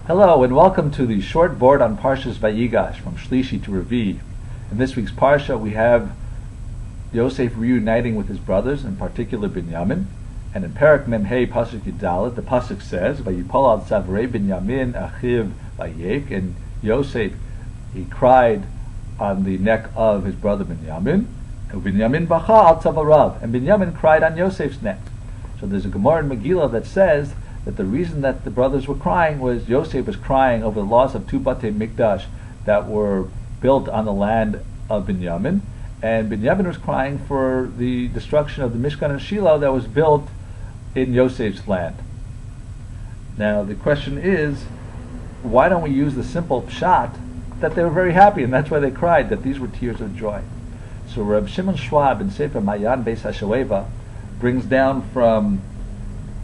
Hello and welcome to the short board on Parshas Vayigash from Shlishi to Revii. In this week's Parsha we have Yosef reuniting with his brothers, in particular Binyamin. And in Parak Memhei Pasuk Yudalet, the Pasuk says, "Vayipol al tzavrei Binyamin achiv vayek," and Yosef, he cried on the neck of his brother Binyamin, and Binyamin bacha al tzavarav, and Binyamin cried on Yosef's neck. So there's a Gemara in Megillah that says that the reason that the brothers were crying was Yosef was crying over the loss of two Batei Mikdash that were built on the land of Binyamin, and Binyamin was crying for the destruction of the Mishkan and Shiloh that was built in Yosef's land. Now the question is, why don't we use the simple pshat that they were very happy, and that's why they cried, that these were tears of joy. So Reb Shimon Schwab in Sefer Mayan Beis HaShoeva brings down from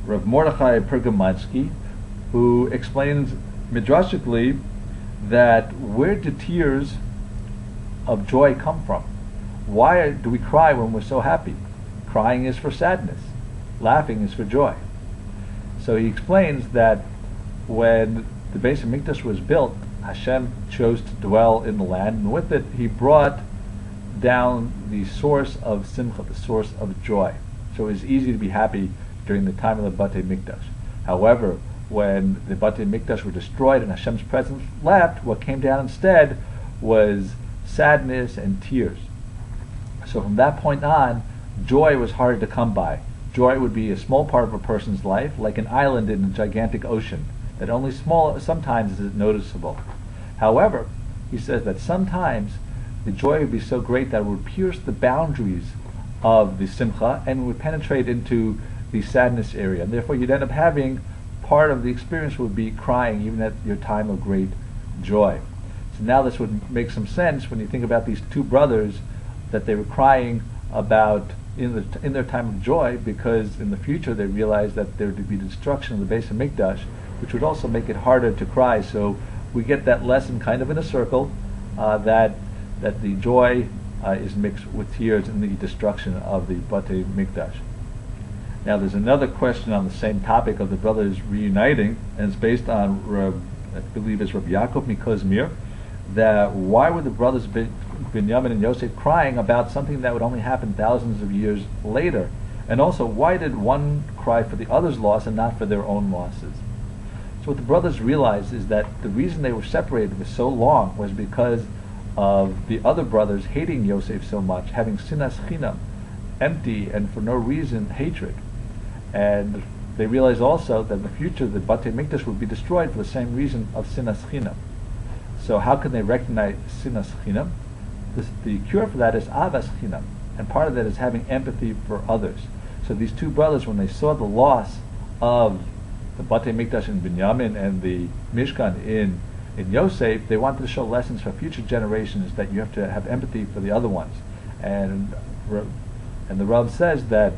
Rav Mordechai Pergamansky, who explains midrashically that where do tears of joy come from? Why do we cry when we're so happy? Crying is for sadness. Laughing is for joy. So he explains that when the Beis Hamikdash was built, Hashem chose to dwell in the land, and with it he brought down the source of simcha, the source of joy. So it was easy to be happy during the time of the Batei Mikdash. However, when the Batei Mikdash were destroyed and Hashem's presence left, what came down instead was sadness and tears. So from that point on, joy was harder to come by. Joy would be a small part of a person's life, like an island in a gigantic ocean, that only sometimes is noticeable. However, he says that sometimes the joy would be so great that it would pierce the boundaries of the simcha and would penetrate into the sadness area, and therefore you'd end up having part of the experience would be crying even at your time of great joy. So now this would make some sense when you think about these two brothers, that they were crying about in their time of joy, because in the future they realized that there would be destruction of the Beis Hamikdash, which would also make it harder to cry. So we get that lesson kind of in a circle, that the joy is mixed with tears in the destruction of the Batei Mikdash. Now there's another question on the same topic of the brothers reuniting, and it's based on I believe it's Rav Yaakov Mikozmir, that why were the brothers Binyamin and Yosef crying about something that would only happen thousands of years later? And also, why did one cry for the other's loss and not for their own losses? So what the brothers realized is that the reason they were separated for so long was because of the other brothers hating Yosef so much, having sinas chinam, empty and for no reason hatred. And they realized also that in the future the Batei Mikdash would be destroyed for the same reason of sinas chinam. So how can they recognize sinas chinam? The cure for that is avas chinam, and part of that is having empathy for others. So these two brothers, when they saw the loss of the Batei Mikdash in Binyamin and the Mishkan in Yosef, they wanted to show lessons for future generations that you have to have empathy for the other ones. And the Rav says that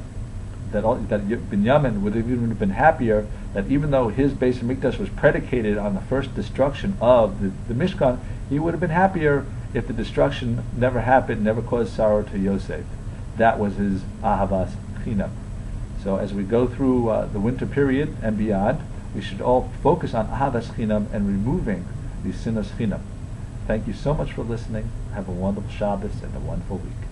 Binyamin would have even been happier that even though his Beis Hamikdash was predicated on the first destruction of the Mishkan, he would have been happier if the destruction never happened, never caused sorrow to Yosef. That was his ahavas chinam. So as we go through the winter period and beyond, we should all focus on ahavas chinam and removing the sinas chinam. Thank you so much for listening. Have a wonderful Shabbos and a wonderful week.